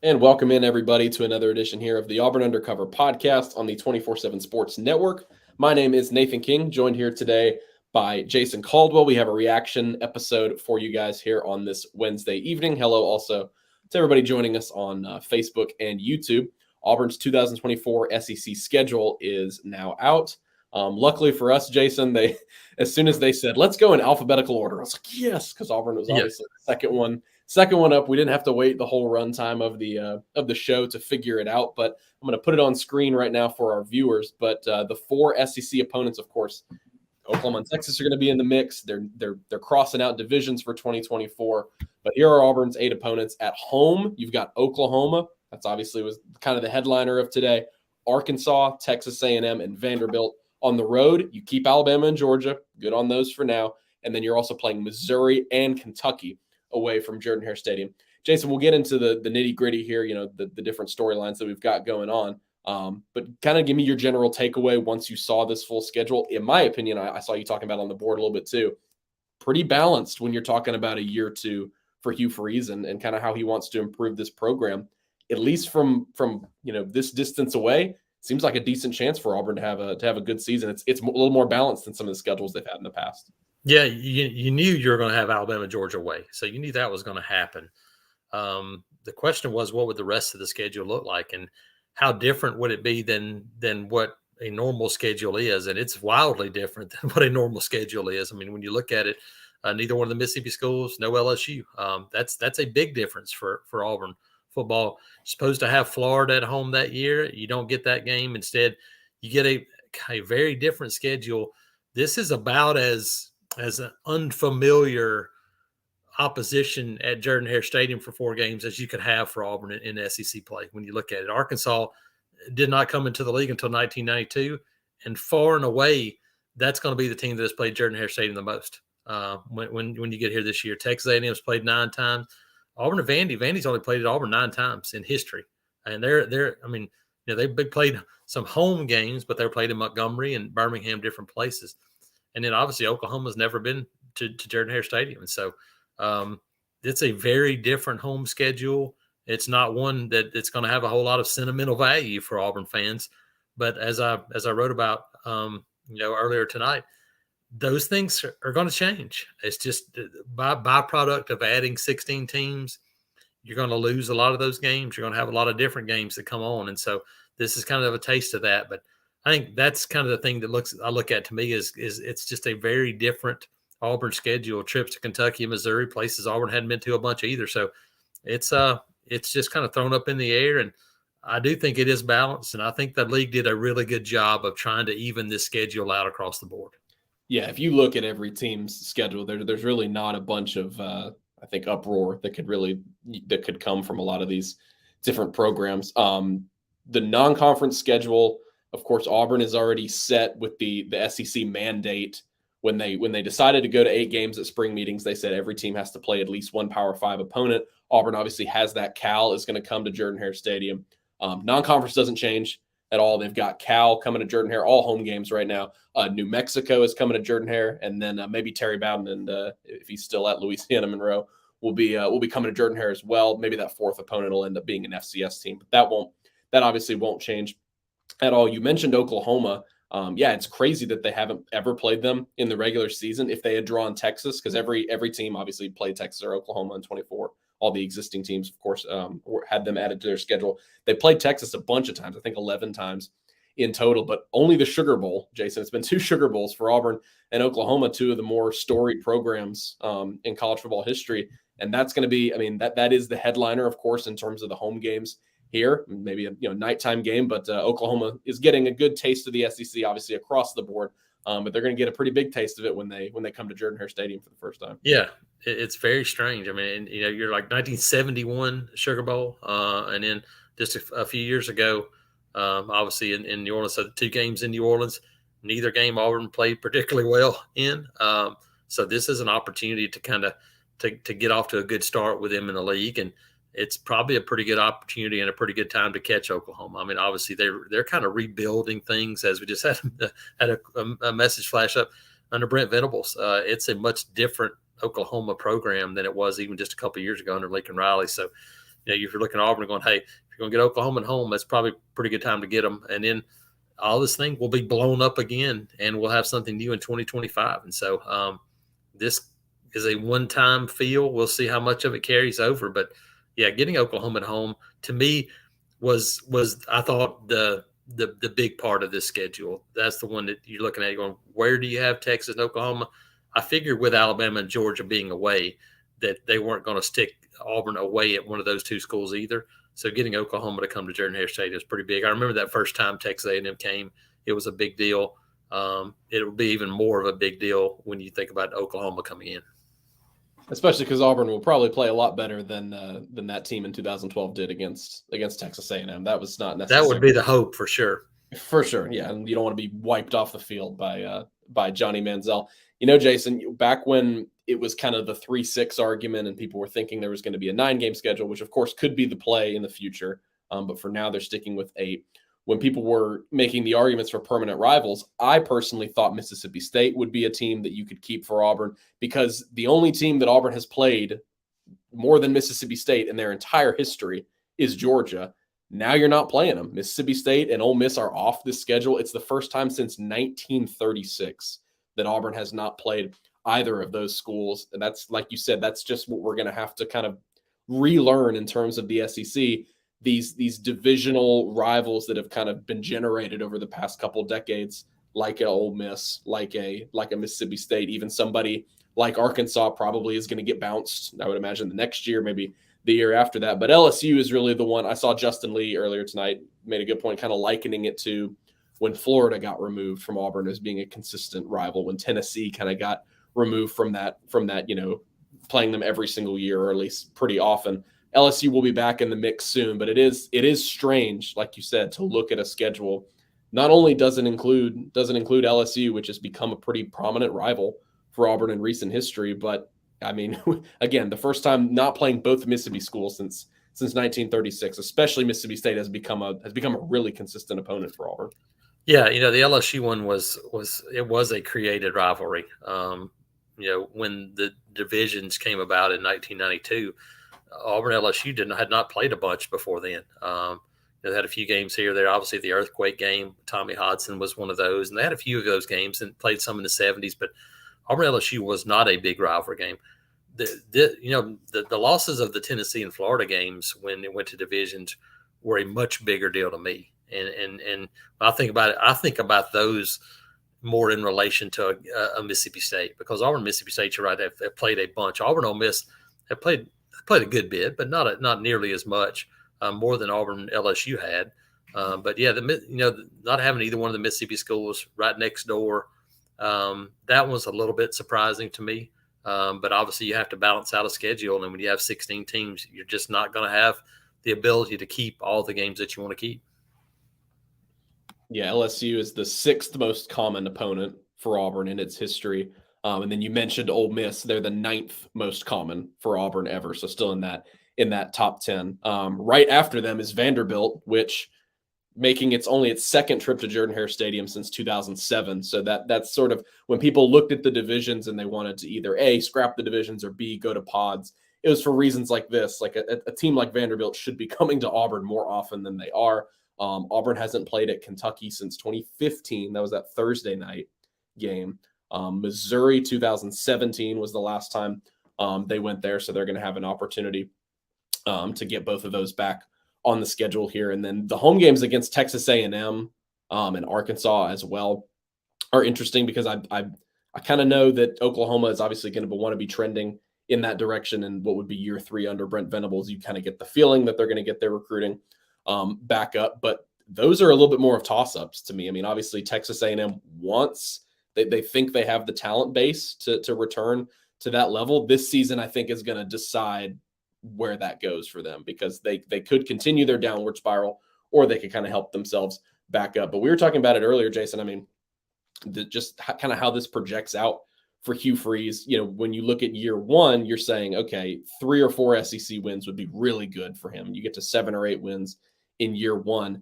And welcome in, everybody, to another edition here of the Auburn Undercover podcast on the 24/7 Sports Network. My name is Nathan King, joined here today by Jason Caldwell. We have a reaction episode for you guys here on this Wednesday evening. Hello also to everybody joining us on Facebook and YouTube. Auburn's 2024 SEC schedule is now out. Luckily for us, Jason, as soon as they said, let's go in alphabetical order, I was like, yes, because Auburn was obviously the second one up. We didn't have to wait the whole runtime of the show to figure it out, but I'm going to put it on screen right now for our viewers. But the four SEC opponents, of course, Oklahoma and Texas are going to be in the mix. They're crossing out divisions for 2024. But here are Auburn's 8 opponents. At home, you've got Oklahoma. That's obviously was kind of the headliner of today. Arkansas, Texas A&M, and Vanderbilt. On the road, you keep Alabama and Georgia. Good on those for now. And then you're also playing Missouri and Kentucky away from Jordan-Hare Stadium. Jason, we'll get into the nitty-gritty here, the different storylines that we've got going on. But kind of give me your general takeaway once you saw this full schedule. In my opinion, I saw you talking about on the board a little bit too. Pretty balanced when you're talking about a year or two for Hugh Freeze and kind of how he wants to improve this program. At least from this distance away, seems like a decent chance for Auburn to have a good season. It's a little more balanced than some of the schedules they've had in the past. Yeah, you knew you were going to have Alabama, Georgia away, so you knew that was going to happen. The question was, what would the rest of the schedule look like, and how different would it be than what a normal schedule is? And it's wildly different than what a normal schedule is. I mean, when you look at it, neither one of the Mississippi schools, no LSU. That's a big difference for Auburn football. Supposed to have Florida at home that year. You don't get that game. Instead, you get a very different schedule. This is about as an unfamiliar opposition at Jordan-Hare Stadium for 4 games as you could have for Auburn in SEC play. When you look at it, Arkansas did not come into the league until 1992, and far and away, that's going to be the team that has played Jordan-Hare Stadium the most. When you get here this year, Texas A&M has played 9 times. Auburn and Vandy's only played at Auburn 9 times in history, and they've played some home games, but they're played in Montgomery and Birmingham, different places. And then obviously Oklahoma's never been to Jordan-Hare Stadium. And so it's a very different home schedule. It's not one that it's going to have a whole lot of sentimental value for Auburn fans. But as I wrote about earlier tonight, those things are going to change. It's just byproduct of adding 16 teams. You're going to lose a lot of those games. You're going to have a lot of different games that come on. And so this is kind of a taste of that. But I think that's kind of the thing that I look at to me is it's just a very different Auburn schedule. Trips to Kentucky and Missouri, places Auburn hadn't been to a bunch either. So it's just kind of thrown up in the air. And I do think it is balanced. And I think the league did a really good job of trying to even this schedule out across the board. Yeah, if you look at every team's schedule, there's really not a bunch of I think uproar that could come from a lot of these different programs. The non-conference schedule, of course, Auburn is already set with the SEC mandate. When they decided to go to 8 games at spring meetings, they said every team has to play at least one Power 5 opponent. Auburn obviously has that. Cal is going to come to Jordan-Hare Stadium. Non-conference doesn't change at all. They've got Cal coming to Jordan-Hare, all home games right now. New Mexico is coming to Jordan-Hare, and then maybe Terry Bowden, and if he's still at Louisiana Monroe, will be coming to Jordan-Hare as well. Maybe that 4th opponent will end up being an FCS team, but that obviously won't change at all. You mentioned Oklahoma. It's crazy that they haven't ever played them in the regular season. If they had drawn Texas, because every team obviously played Texas or Oklahoma in 24. All the existing teams, of course, had them added to their schedule. They played Texas a bunch of times, I think 11 times in total, but only the Sugar Bowl, Jason. It's been 2 Sugar Bowls for Auburn and Oklahoma, 2 of the more storied programs in college football history. And that's going to be, that is the headliner, of course, in terms of the home games here, maybe a nighttime game, but Oklahoma is getting a good taste of the SEC, obviously across the board. But they're going to get a pretty big taste of it when they come to Jordan-Hare Stadium for the first time. Yeah, it's very strange. I mean, you're like 1971 Sugar Bowl, and then just a few years ago, obviously in New Orleans, so 2 games in New Orleans, neither game Auburn played particularly well in. So this is an opportunity to kind of to get off to a good start with them in the league, and it's probably a pretty good opportunity and a pretty good time to catch Oklahoma. I mean, obviously they're kind of rebuilding things, as we just had a message flash up under Brent Venables. It's a much different Oklahoma program than it was even just a couple of years ago under Lincoln Riley. So You know, if you're looking at Auburn going, hey, if you're going to get Oklahoma at home, that's probably a pretty good time to get them. And then all this thing will be blown up again, and we'll have something new in 2025. And so this is a one-time feel. We'll see how much of it carries over. But yeah, getting Oklahoma at home to me was I thought the big part of this schedule. That's the one that you're looking at. You're going, where do you have Texas and Oklahoma? I figured with Alabama and Georgia being away that they weren't going to stick Auburn away at one of those two schools either. So getting Oklahoma to come to Jordan-Hare Stadium is pretty big. I remember that first time Texas A&M came, it was a big deal. It will be even more of a big deal when you think about Oklahoma coming in. Especially because Auburn will probably play a lot better than that team in 2012 did against Texas A&M. That was not necessary. That would be the hope for sure. For sure, yeah, and you don't want to be wiped off the field by Johnny Manziel. You know, Jason, back when it was kind of the 3-6 argument and people were thinking there was going to be a 9-game schedule, which of course could be the play in the future, but for now they're sticking with 8. When people were making the arguments for permanent rivals, I personally thought Mississippi State would be a team that you could keep for Auburn, because the only team that Auburn has played more than Mississippi State in their entire history is Georgia. Now you're not playing them. Mississippi State and Ole Miss are off this schedule. It's the first time since 1936 that Auburn has not played either of those schools. And that's, like you said, that's just what we're going to have to kind of relearn in terms of the SEC. These divisional rivals that have kind of been generated over the past couple decades, like a Ole Miss, like a Mississippi State, even somebody like Arkansas probably is going to get bounced. I would imagine the next year, maybe the year after that. But LSU is really the one. I saw Justin Lee earlier tonight made a good point, kind of likening it to when Florida got removed from Auburn as being a consistent rival, when Tennessee kind of got removed from that, you know, playing them every single year, or at least pretty often. LSU will be back in the mix soon, but it is strange, like you said, to look at a schedule. Not only doesn't include LSU, which has become a pretty prominent rival for Auburn in recent history, but I mean, again, the first time not playing both Mississippi schools since 1936, especially Mississippi State, has become a really consistent opponent for Auburn. Yeah, you know, the LSU one was a created rivalry. You know, when the divisions came about in 1992. Auburn LSU had not played a bunch before then. They had a few games here or there. Obviously, the earthquake game, Tommy Hodson was one of those, and they had a few of those games and played some in the 70s. But Auburn LSU was not a big rivalry game. The losses of the Tennessee and Florida games when it went to divisions were a much bigger deal to me. And when I think about it, I think about those more in relation to a Mississippi State, because Auburn, Mississippi State, you're right, they've played a bunch. Auburn, Ole Miss have played a good bit, but not nearly as much, more than Auburn LSU had. But yeah, not having either one of the Mississippi schools right next door, that was a little bit surprising to me. But obviously you have to balance out a schedule, and when you have 16 teams, you're just not going to have the ability to keep all the games that you want to keep. Yeah, LSU is the 6th most common opponent for Auburn in its history. And then you mentioned Ole Miss; they're the 9th most common for Auburn ever. So still in that top 10. Right after them is Vanderbilt, which making its 2nd trip to Jordan-Hare Stadium since 2007. So that's sort of when people looked at the divisions and they wanted to either A, scrap the divisions, or B, go to pods. It was for reasons like this. Like a team like Vanderbilt should be coming to Auburn more often than they are. Auburn hasn't played at Kentucky since 2015. That was that Thursday night game. Missouri 2017 was the last time they went there, so they're going to have an opportunity to get both of those back on the schedule here. And then the home games against Texas A&M and Arkansas as well are interesting, because I kind of know that Oklahoma is obviously going to want to be trending in that direction, and what would be year 3 under Brent Venables. You kind of get the feeling that they're going to get their recruiting back up, but those are a little bit more of toss-ups to me. I mean, obviously Texas A&M wants, they think they have the talent base to return to that level. This season, I think, is going to decide where that goes for them, because they could continue their downward spiral, or they could kind of help themselves back up. But we were talking about it earlier, Jason. I mean, just kind of how this projects out for Hugh Freeze. You know, when you look at year 1, you're saying, okay, 3 or 4 SEC wins would be really good for him. You get to 7 or 8 wins in year 1.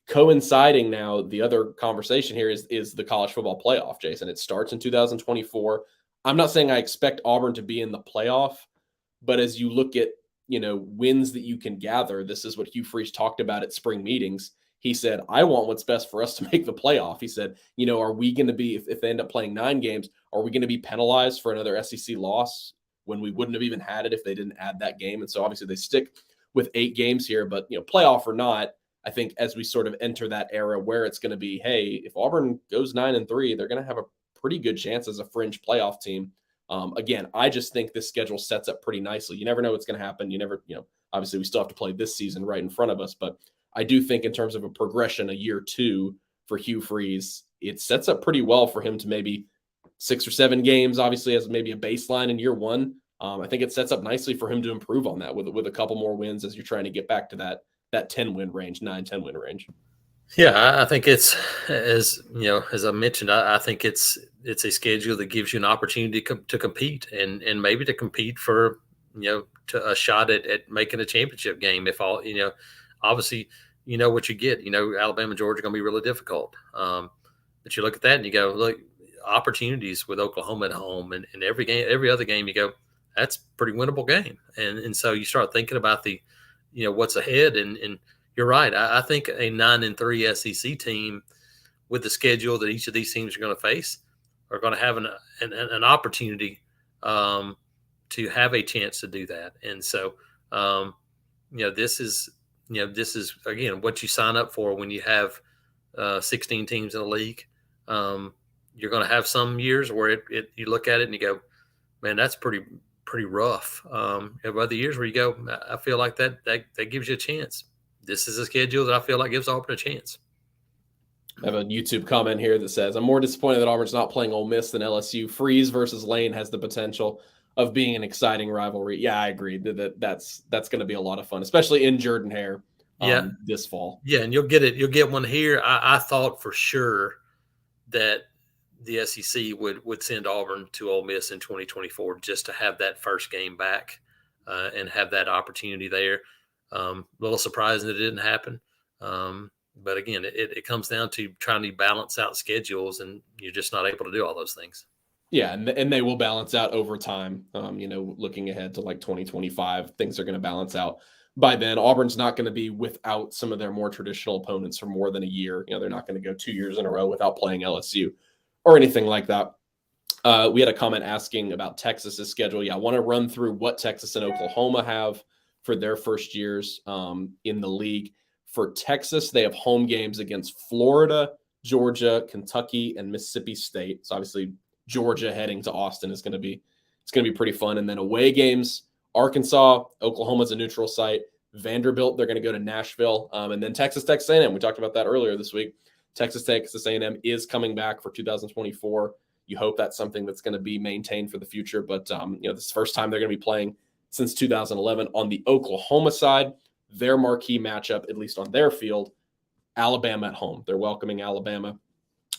Coinciding now, the other conversation here is the college football playoff, Jason. It starts in 2024. I'm not saying I expect Auburn to be in the playoff, but as you look at wins that you can gather. This is what Hugh Freeze talked about at spring meetings. He said, I want what's best for us to make the playoff. He said, are we going to be, if they end up playing 9 games, are we going to be penalized for another SEC loss when we wouldn't have even had it if they didn't add that game? And so obviously they stick with 8 games here, but playoff or not, I think as we sort of enter that era where it's going to be, hey, if Auburn goes 9-3, they're going to have a pretty good chance as a fringe playoff team. Again, I just think this schedule sets up pretty nicely. You never know what's going to happen. You never, obviously we still have to play this season right in front of us, but I do think in terms of a progression, a year 2 for Hugh Freeze, it sets up pretty well for him to maybe 6 or 7 games, obviously as maybe a baseline in year 1. I think it sets up nicely for him to improve on that with a couple more wins as you're trying to get back to that 10-win range, 9-10 win range. Yeah, I think it's, as I mentioned, I think it's a schedule that gives you an opportunity to compete and maybe to compete for, to a shot at making a championship game. If all, obviously, what you get, Alabama, Georgia are going to be really difficult. But you look at that and you go, look, opportunities with Oklahoma at home and every game, every other game, you go, that's a pretty winnable game. And so you start thinking about the, what's ahead. And you're right. I think a 9-3 SEC team with the schedule that each of these teams are going to face are going to have an opportunity to have a chance to do that. And so, this is again what you sign up for when you have 16 teams in the league. You're going to have some years where you look at it and you go, man, that's pretty rough. Have other years where you go, I feel like that gives you a chance. This is a schedule that I feel like gives Auburn a chance. I have a YouTube comment here that says, I'm more disappointed that Auburn's not playing Ole Miss than LSU. Freeze versus Lane has the potential of being an exciting rivalry. Yeah, I agree. That's going to be a lot of fun, especially in Jordan-Hare this fall. Yeah, and you'll get one here. I thought for sure that the SEC would send Auburn to Ole Miss in 2024 just to have that first game back and have that opportunity there. A little surprising that it didn't happen. But again, it comes down to trying to balance out schedules, and you're just not able to do all those things. Yeah, and they will balance out over time. Looking ahead to like 2025, things are going to balance out. By then, Auburn's not going to be without some of their more traditional opponents for more than a year. They're not going to go 2 years in a row without playing LSU or anything like that. We had a comment asking about Texas's schedule. Yeah, I want to run through what Texas and Oklahoma have for their first years in the league. For Texas, they have home games against Florida, Georgia, Kentucky, and Mississippi State. So obviously Georgia heading to Austin is going to be pretty fun. And then away games, Arkansas, Oklahoma's a neutral site, Vanderbilt, they're going to go to Nashville, and then Texas A&M. We talked about that earlier this week. Texas A&M is coming back for 2024. You hope that's something that's going to be maintained for the future. But, this is the first time they're going to be playing since 2011. On the Oklahoma side, their marquee matchup, at least on their field, Alabama at home. They're welcoming Alabama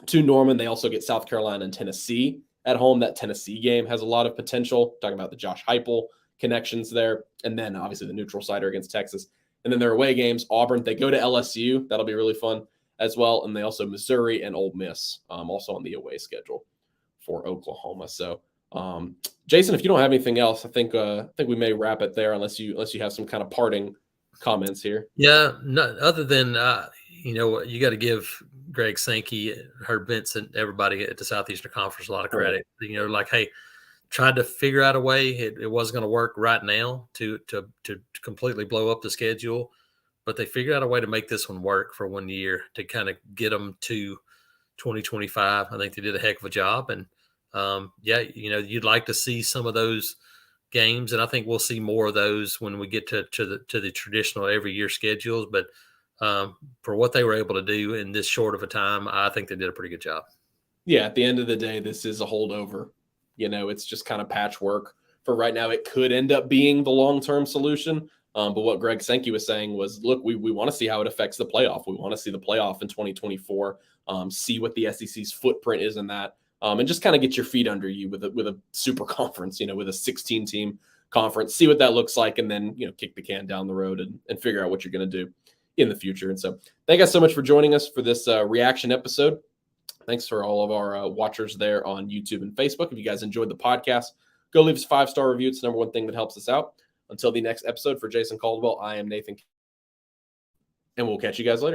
to Norman. They also get South Carolina and Tennessee at home. That Tennessee game has a lot of potential. Talking about the Josh Heupel connections there. And then obviously the neutral sider against Texas. And then their away games, Auburn, they go to LSU. That'll be really fun as well. And they also Missouri and Ole Miss also on the away schedule for Oklahoma. So, Jason, if you don't have anything else, I think we may wrap it there unless you have some kind of parting comments here. Yeah, no, other than you got to give Greg Sankey, Herb Vincent, everybody at the Southeastern Conference a lot of credit. Right. Hey, tried to figure out a way. It wasn't going to work right now to completely blow up the schedule, but they figured out a way to make this one work for 1 year to kind of get them to 2025. I think they did a heck of a job, and you'd like to see some of those games, and I think we'll see more of those when we get to the traditional every year schedules. But for what they were able to do in this short of a time, I think they did a pretty good job. Yeah, at the end of the day, this is a holdover. It's just kind of patchwork for right now. It could end up being the long-term solution. But what Greg Sankey was saying was, look, we want to see how it affects the playoff. We want to see the playoff in 2024, see what the SEC's footprint is in that, and just kind of get your feet under you with a super conference, with a 16-team conference, see what that looks like, and then, kick the can down the road and figure out what you're going to do in the future. And so thank you guys so much for joining us for this reaction episode. Thanks for all of our watchers there on YouTube and Facebook. If you guys enjoyed the podcast, go leave us a 5-star review. It's the number one thing that helps us out. Until the next episode, for Jason Caldwell, I am Nathan, and we'll catch you guys later.